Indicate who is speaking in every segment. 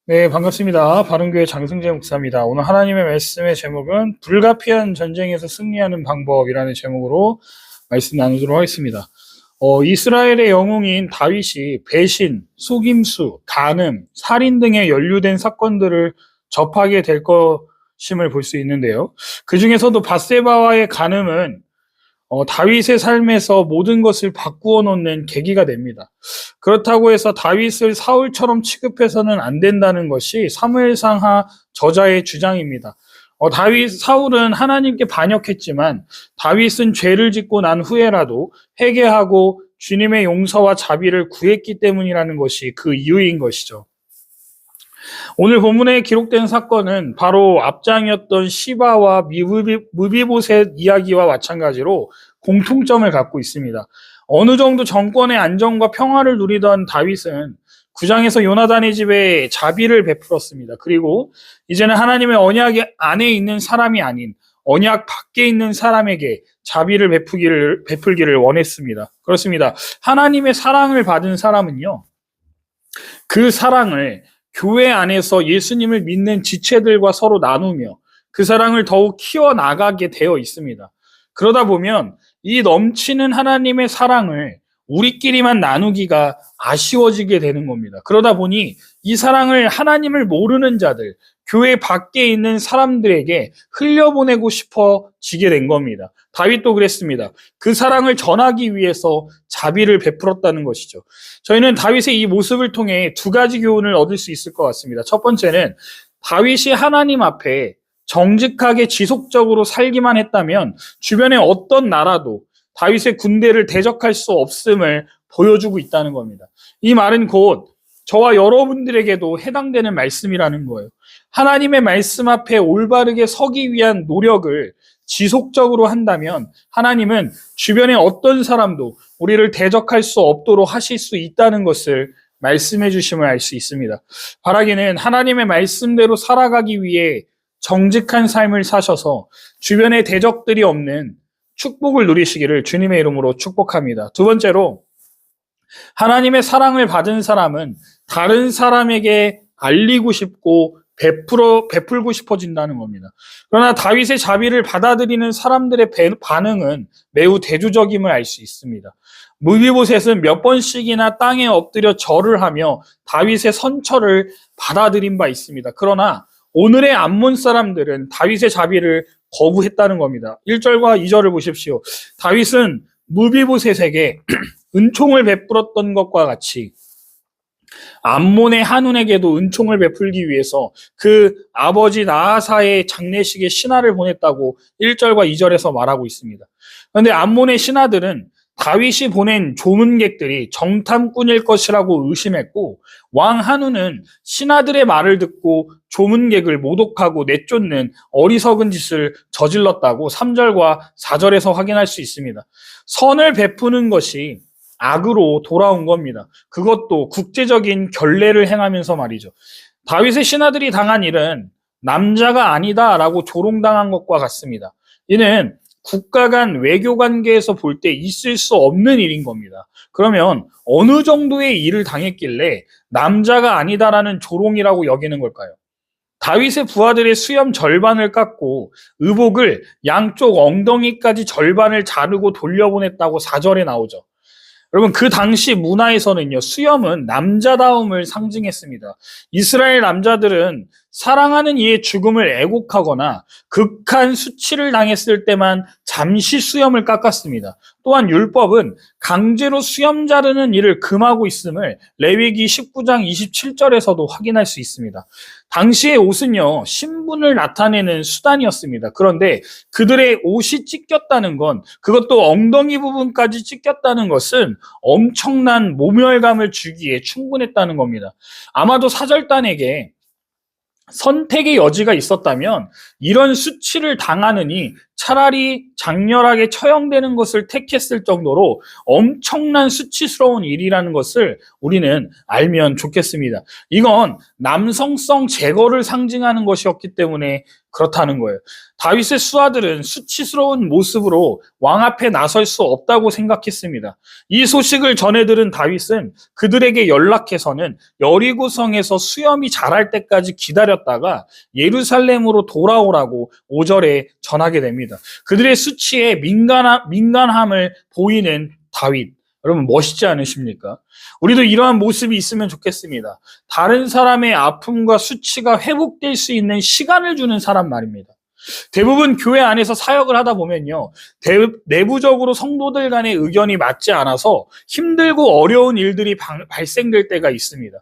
Speaker 1: 네, 반갑습니다. 바른교회 장승재 목사입니다. 오늘 하나님의 말씀의 제목은 불가피한 전쟁에서 승리하는 방법이라는 제목으로 말씀 나누도록 하겠습니다. 이스라엘의 영웅인 다윗이 배신, 속임수, 간음, 살인 등에 연루된 사건들을 접하게 될 것임을 볼 수 있는데요. 그 중에서도 밧세바와의 간음은 다윗의 삶에서 모든 것을 바꾸어 놓는 계기가 됩니다. 그렇다고 해서 다윗을 사울처럼 취급해서는 안 된다는 것이 사무엘상하 저자의 주장입니다. 사울은 하나님께 반역했지만 다윗은 죄를 짓고 난 후에라도 회개하고 주님의 용서와 자비를 구했기 때문이라는 것이 그 이유인 것이죠. 오늘 본문에 기록된 사건은 바로 앞장이었던 시바와 무비보셋 이야기와 마찬가지로 공통점을 갖고 있습니다. 어느 정도 정권의 안정과 평화를 누리던 다윗은 9장에서 요나단의 집에 자비를 베풀었습니다. 그리고 이제는 하나님의 언약 안에 있는 사람이 아닌 언약 밖에 있는 사람에게 자비를 베풀기를 원했습니다. 그렇습니다. 하나님의 사랑을 받은 사람은요, 그 사랑을 교회 안에서 예수님을 믿는 지체들과 서로 나누며 그 사랑을 더욱 키워나가게 되어 있습니다. 그러다 보면 이 넘치는 하나님의 사랑을 우리끼리만 나누기가 아쉬워지게 되는 겁니다. 그러다 보니 이 사랑을 하나님을 모르는 자들, 교회 밖에 있는 사람들에게 흘려보내고 싶어지게 된 겁니다. 다윗도 그랬습니다. 그 사랑을 전하기 위해서 자비를 베풀었다는 것이죠. 저희는 다윗의 이 모습을 통해 두 가지 교훈을 얻을 수 있을 것 같습니다. 첫 번째는 다윗이 하나님 앞에 정직하게 지속적으로 살기만 했다면 주변의 어떤 나라도 다윗의 군대를 대적할 수 없음을 보여주고 있다는 겁니다. 이 말은 곧 저와 여러분들에게도 해당되는 말씀이라는 거예요. 하나님의 말씀 앞에 올바르게 서기 위한 노력을 지속적으로 한다면 하나님은 주변의 어떤 사람도 우리를 대적할 수 없도록 하실 수 있다는 것을 말씀해 주심을 알 수 있습니다. 바라기는 하나님의 말씀대로 살아가기 위해 정직한 삶을 사셔서 주변에 대적들이 없는 축복을 누리시기를 주님의 이름으로 축복합니다. 두 번째로, 하나님의 사랑을 받은 사람은 다른 사람에게 알리고 싶고 베풀고 싶어진다는 겁니다. 그러나 다윗의 자비를 받아들이는 사람들의 반응은 매우 대조적임을 알 수 있습니다. 무비보셋은 몇 번씩이나 땅에 엎드려 절을 하며 다윗의 선처를 받아들인 바 있습니다. 그러나 오늘의 암몬 사람들은 다윗의 자비를 거부했다는 겁니다. 1절과 2절을 보십시오. 다윗은 무비보셋에게 은총을 베풀었던 것과 같이 암몬의 한운에게도 은총을 베풀기 위해서 그 아버지 나하사의 장례식에 신하를 보냈다고 1절과 2절에서 말하고 있습니다. 그런데 암몬의 신하들은 다윗이 보낸 조문객들이 정탐꾼일 것이라고 의심했고, 왕 한우는 신하들의 말을 듣고 조문객을 모독하고 내쫓는 어리석은 짓을 저질렀다고 3절과 4절에서 확인할 수 있습니다. 선을 베푸는 것이 악으로 돌아온 겁니다. 그것도 국제적인 결례를 행하면서 말이죠. 다윗의 신하들이 당한 일은 남자가 아니다라고 조롱당한 것과 같습니다. 이는 국가 간 외교 관계에서 볼 때 있을 수 없는 일인 겁니다. 그러면 어느 정도의 일을 당했길래 남자가 아니다라는 조롱이라고 여기는 걸까요? 다윗의 부하들의 수염 절반을 깎고 의복을 양쪽 엉덩이까지 절반을 자르고 돌려보냈다고 4절에 나오죠. 여러분, 그 당시 문화에서는요, 수염은 남자다움을 상징했습니다. 이스라엘 남자들은 사랑하는 이의 죽음을 애곡하거나 극한 수치를 당했을 때만 잠시 수염을 깎았습니다. 또한 율법은 강제로 수염 자르는 일을 금하고 있음을 레위기 19장 27절에서도 확인할 수 있습니다. 당시의 옷은요, 신분을 나타내는 수단이었습니다. 그런데 그들의 옷이 찢겼다는 건, 그것도 엉덩이 부분까지 찢겼다는 것은 엄청난 모멸감을 주기에 충분했다는 겁니다. 아마도 사절단에게 선택의 여지가 있었다면 이런 수치를 당하느니 차라리 장렬하게 처형되는 것을 택했을 정도로 엄청난 수치스러운 일이라는 것을 우리는 알면 좋겠습니다. 이건 남성성 제거를 상징하는 것이었기 때문에 그렇다는 거예요. 다윗의 수하들은 수치스러운 모습으로 왕 앞에 나설 수 없다고 생각했습니다. 이 소식을 전해 들은 다윗은 그들에게 연락해서는 여리고성에서 수염이 자랄 때까지 기다렸다가 예루살렘으로 돌아오라고 5절에 전하게 됩니다. 그들의 수치에 민감함을 보이는 다윗. 여러분 멋있지 않으십니까? 우리도 이러한 모습이 있으면 좋겠습니다. 다른 사람의 아픔과 수치가 회복될 수 있는 시간을 주는 사람 말입니다. 대부분 교회 안에서 사역을 하다 보면요, 내부적으로 성도들 간의 의견이 맞지 않아서 힘들고 어려운 일들이 발생될 때가 있습니다.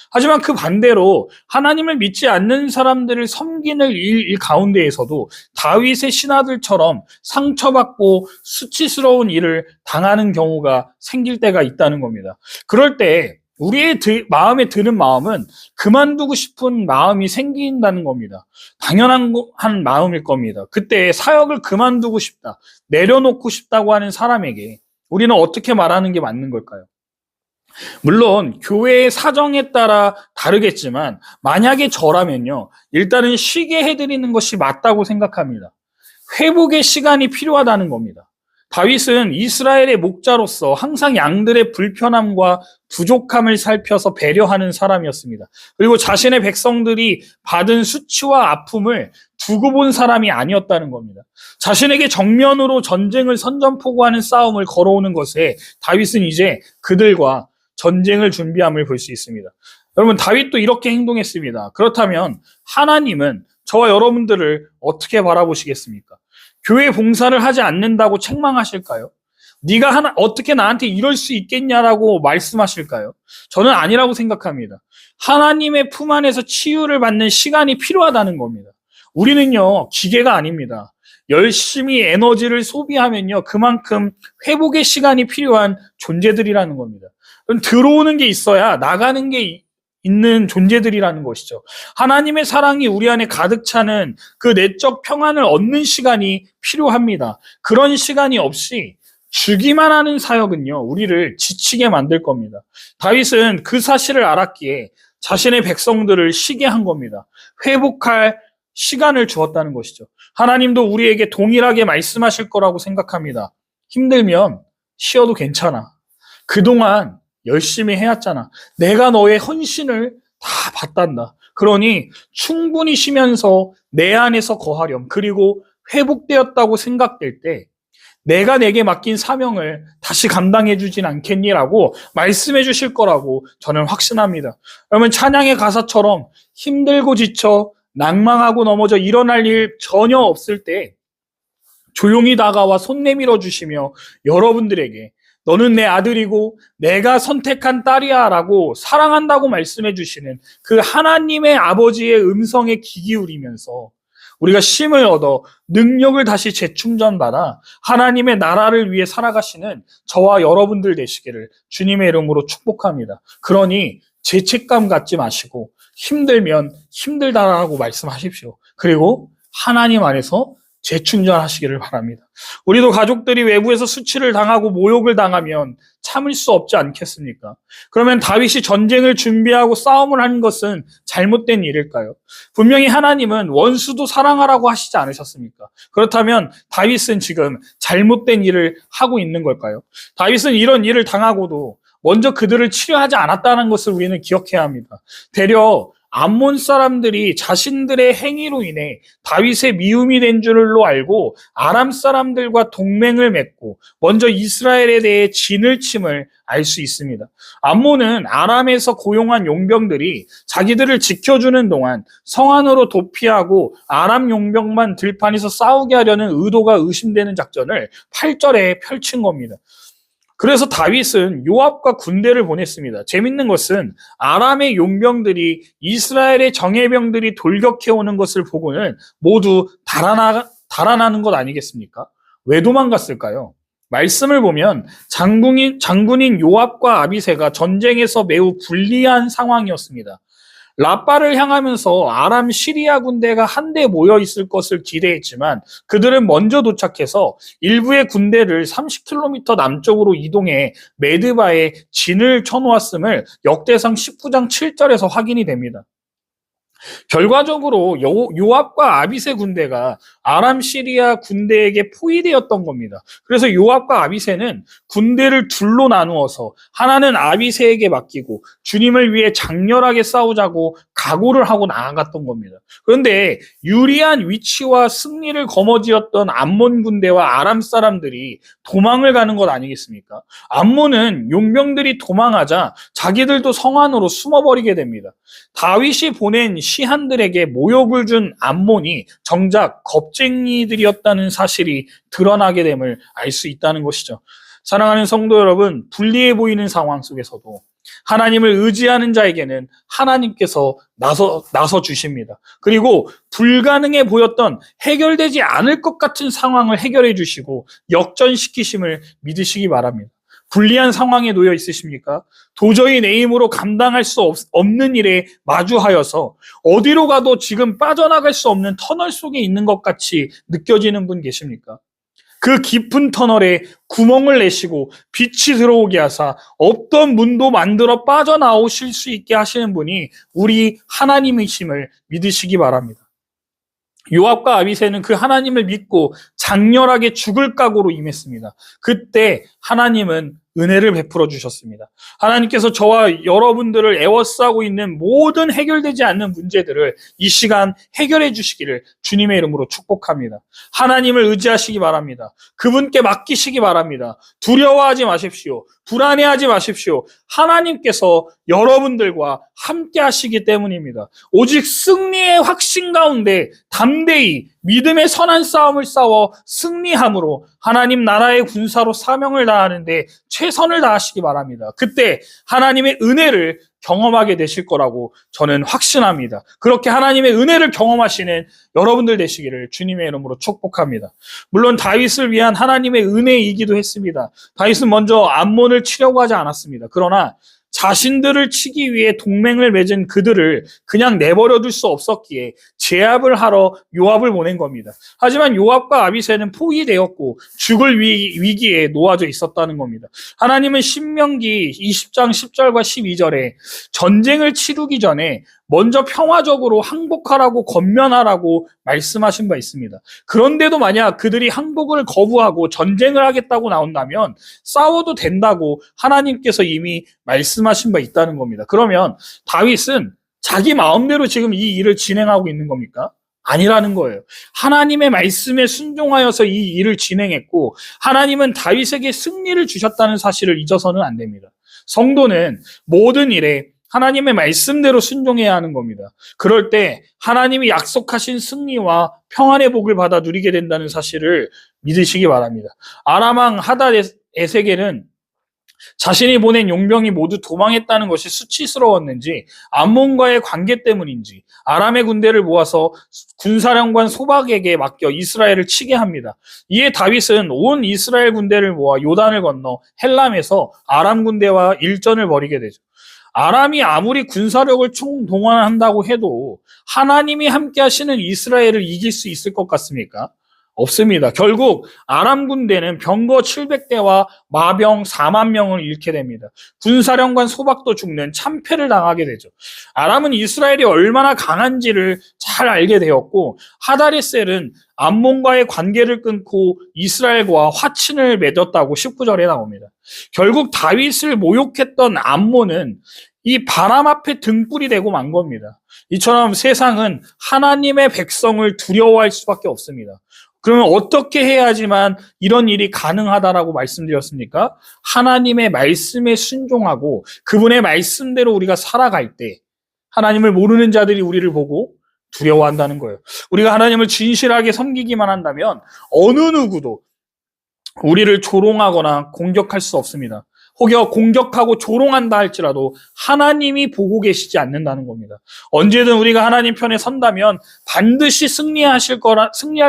Speaker 1: 하지만 그 반대로 하나님을 믿지 않는 사람들을 섬기는 일 가운데에서도 다윗의 신하들처럼 상처받고 수치스러운 일을 당하는 경우가 생길 때가 있다는 겁니다. 그럴 때 우리의 마음에 드는 마음은 그만두고 싶은 마음이 생긴다는 겁니다. 당연한 마음일 겁니다. 그때 사역을 그만두고 싶다, 내려놓고 싶다고 하는 사람에게 우리는 어떻게 말하는 게 맞는 걸까요? 물론 교회의 사정에 따라 다르겠지만 만약에 저라면요, 일단은 쉬게 해드리는 것이 맞다고 생각합니다. 회복의 시간이 필요하다는 겁니다. 다윗은 이스라엘의 목자로서 항상 양들의 불편함과 부족함을 살펴서 배려하는 사람이었습니다. 그리고 자신의 백성들이 받은 수치와 아픔을 두고 본 사람이 아니었다는 겁니다. 자신에게 정면으로 전쟁을 선전포고하는 싸움을 걸어오는 것에 다윗은 이제 그들과 전쟁을 준비함을 볼 수 있습니다. 여러분, 다윗도 이렇게 행동했습니다. 그렇다면 하나님은 저와 여러분들을 어떻게 바라보시겠습니까? 교회 봉사를 하지 않는다고 책망하실까요? 네가 어떻게 나한테 이럴 수 있겠냐라고 말씀하실까요? 저는 아니라고 생각합니다. 하나님의 품 안에서 치유를 받는 시간이 필요하다는 겁니다. 우리는요, 기계가 아닙니다. 열심히 에너지를 소비하면요, 그만큼 회복의 시간이 필요한 존재들이라는 겁니다. 들어오는 게 있어야 나가는 게 있는 존재들이라는 것이죠. 하나님의 사랑이 우리 안에 가득 차는 그 내적 평안을 얻는 시간이 필요합니다. 그런 시간이 없이 주기만 하는 사역은요, 우리를 지치게 만들 겁니다. 다윗은 그 사실을 알았기에 자신의 백성들을 쉬게 한 겁니다. 회복할 시간을 주었다는 것이죠. 하나님도 우리에게 동일하게 말씀하실 거라고 생각합니다. 힘들면 쉬어도 괜찮아. 그동안 열심히 해왔잖아. 내가 너의 헌신을 다 받단다. 그러니 충분히 쉬면서 내 안에서 거하렴. 그리고 회복되었다고 생각될 때 내가 내게 맡긴 사명을 다시 감당해 주진 않겠니라고 말씀해 주실 거라고 저는 확신합니다. 여러분, 찬양의 가사처럼 힘들고 지쳐 낭망하고 넘어져 일어날 일 전혀 없을 때 조용히 다가와 손 내밀어 주시며 여러분들에게 너는 내 아들이고 내가 선택한 딸이야 라고 사랑한다고 말씀해 주시는 그 하나님의 아버지의 음성에 귀 기울이면서 우리가 쉼을 얻어 능력을 다시 재충전받아 하나님의 나라를 위해 살아가시는 저와 여러분들 되시기를 주님의 이름으로 축복합니다. 그러니 죄책감 갖지 마시고 힘들면 힘들다라고 말씀하십시오. 그리고 하나님 안에서 재충전하시기를 바랍니다. 우리도 가족들이 외부에서 수치를 당하고 모욕을 당하면 참을 수 없지 않겠습니까? 그러면 다윗이 전쟁을 준비하고 싸움을 하는 것은 잘못된 일일까요? 분명히 하나님은 원수도 사랑하라고 하시지 않으셨습니까? 그렇다면 다윗은 지금 잘못된 일을 하고 있는 걸까요? 다윗은 이런 일을 당하고도 먼저 그들을 치료하지 않았다는 것을 우리는 기억해야 합니다. 되려 암몬 사람들이 자신들의 행위로 인해 다윗의 미움이 된 줄로 알고 아람 사람들과 동맹을 맺고 먼저 이스라엘에 대해 진을 침을 알 수 있습니다. 암몬은 아람에서 고용한 용병들이 자기들을 지켜주는 동안 성 안으로 도피하고 아람 용병만 들판에서 싸우게 하려는 의도가 의심되는 작전을 8절에 펼친 겁니다. 그래서 다윗은 요압과 군대를 보냈습니다. 재밌는 것은 아람의 용병들이 이스라엘의 정예병들이 돌격해오는 것을 보고는 모두 달아나는 것 아니겠습니까? 왜 도망갔을까요? 말씀을 보면 장군인 요압과 아비새가 전쟁에서 매우 불리한 상황이었습니다. 라빠를 향하면서 아람 시리아 군대가 한데 모여 있을 것을 기대했지만 그들은 먼저 도착해서 일부의 군대를 30km 남쪽으로 이동해 메드바에 진을 쳐놓았음을 역대상 19장 7절에서 확인이 됩니다. 결과적으로 요압과 아빗의 군대가 아람 시리아 군대에게 포위되었던 겁니다. 그래서 요압과 아빗에는 군대를 둘로 나누어서 하나는 아빗에게 맡기고 주님을 위해 장렬하게 싸우자고 각오를 하고 나아갔던 겁니다. 그런데 유리한 위치와 승리를 거머쥐었던 암몬 군대와 아람 사람들이 도망을 가는 것 아니겠습니까? 암몬은 용병들이 도망하자 자기들도 성 안으로 숨어버리게 됩니다. 다윗이 보낸 시한들에게 모욕을 준 암몬이 정작 겁쟁이들이었다는 사실이 드러나게 됨을 알 수 있다는 것이죠. 사랑하는 성도 여러분, 불리해 보이는 상황 속에서도 하나님을 의지하는 자에게는 하나님께서 나서 주십니다. 그리고 불가능해 보였던 해결되지 않을 것 같은 상황을 해결해 주시고 역전시키심을 믿으시기 바랍니다. 불리한 상황에 놓여 있으십니까? 도저히 내 힘으로 감당할 수 없는 일에 마주하여서 어디로 가도 지금 빠져나갈 수 없는 터널 속에 있는 것 같이 느껴지는 분 계십니까? 그 깊은 터널에 구멍을 내시고 빛이 들어오게 하사 없던 문도 만들어 빠져나오실 수 있게 하시는 분이 우리 하나님이심을 믿으시기 바랍니다. 요압과 아비새는 그 하나님을 믿고 장렬하게 죽을 각오로 임했습니다. 그때 하나님은 은혜를 베풀어 주셨습니다. 하나님께서 저와 여러분들을 애워싸고 있는 모든 해결되지 않는 문제들을 이 시간 해결해 주시기를 주님의 이름으로 축복합니다. 하나님을 의지하시기 바랍니다. 그분께 맡기시기 바랍니다. 두려워하지 마십시오. 불안해하지 마십시오. 하나님께서 여러분들과 함께 하시기 때문입니다. 오직 승리의 확신 가운데 담대히 믿음의 선한 싸움을 싸워 승리함으로 하나님 나라의 군사로 사명을 다하는데 최선을 다하시기 바랍니다. 그때 하나님의 은혜를 경험하게 되실 거라고 저는 확신합니다. 그렇게 하나님의 은혜를 경험하시는 여러분들 되시기를 주님의 이름으로 축복합니다. 물론 다윗을 위한 하나님의 은혜이기도 했습니다. 다윗은 먼저 암몬을 치려고 하지 않았습니다. 그러나 자신들을 치기 위해 동맹을 맺은 그들을 그냥 내버려 둘 수 없었기에 제압을 하러 요압을 보낸 겁니다. 하지만 요압과 아비새는 포위되었고 죽을 위기에 놓아져 있었다는 겁니다. 하나님은 신명기 20장 10절과 12절에 전쟁을 치르기 전에 먼저 평화적으로 항복하라고 권면하라고 말씀하신 바 있습니다. 그런데도 만약 그들이 항복을 거부하고 전쟁을 하겠다고 나온다면 싸워도 된다고 하나님께서 이미 말씀하신 바 있다는 겁니다. 그러면 다윗은 자기 마음대로 지금 이 일을 진행하고 있는 겁니까? 아니라는 거예요. 하나님의 말씀에 순종하여서 이 일을 진행했고 하나님은 다윗에게 승리를 주셨다는 사실을 잊어서는 안 됩니다. 성도는 모든 일에 하나님의 말씀대로 순종해야 하는 겁니다. 그럴 때 하나님이 약속하신 승리와 평안의 복을 받아 누리게 된다는 사실을 믿으시기 바랍니다. 아람 왕 하닷에세겔은 자신이 보낸 용병이 모두 도망했다는 것이 수치스러웠는지 암몬과의 관계 때문인지 아람의 군대를 모아서 군사령관 소박에게 맡겨 이스라엘을 치게 합니다. 이에 다윗은 온 이스라엘 군대를 모아 요단을 건너 헬람에서 아람 군대와 일전을 벌이게 되죠. 아람이 아무리 군사력을 총동원한다고 해도 하나님이 함께 하시는 이스라엘을 이길 수 있을 것 같습니까? 없습니다. 결국 아람 군대는 병거 700대와 마병 4만 명을 잃게 됩니다. 군사령관 소박도 죽는 참패를 당하게 되죠. 아람은 이스라엘이 얼마나 강한지를 잘 알게 되었고 하다레셀은 암몬과의 관계를 끊고 이스라엘과 화친을 맺었다고 19절에 나옵니다. 결국 다윗을 모욕했던 암몬은 이 바람 앞에 등불이 되고 만 겁니다. 이처럼 세상은 하나님의 백성을 두려워할 수밖에 없습니다. 그러면 어떻게 해야지만 이런 일이 가능하다라고 말씀드렸습니까? 하나님의 말씀에 순종하고 그분의 말씀대로 우리가 살아갈 때 하나님을 모르는 자들이 우리를 보고 두려워한다는 거예요. 우리가 하나님을 진실하게 섬기기만 한다면 어느 누구도 우리를 조롱하거나 공격할 수 없습니다. 혹여 공격하고 조롱한다 할지라도 하나님이 보고 계시지 않는다는 겁니다. 언제든 우리가 하나님 편에 선다면 반드시 승리할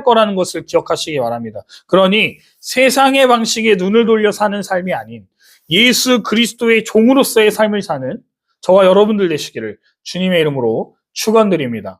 Speaker 1: 거라는 것을 기억하시기 바랍니다. 그러니 세상의 방식에 눈을 돌려 사는 삶이 아닌 예수 그리스도의 종으로서의 삶을 사는 저와 여러분들 되시기를 주님의 이름으로 축원드립니다.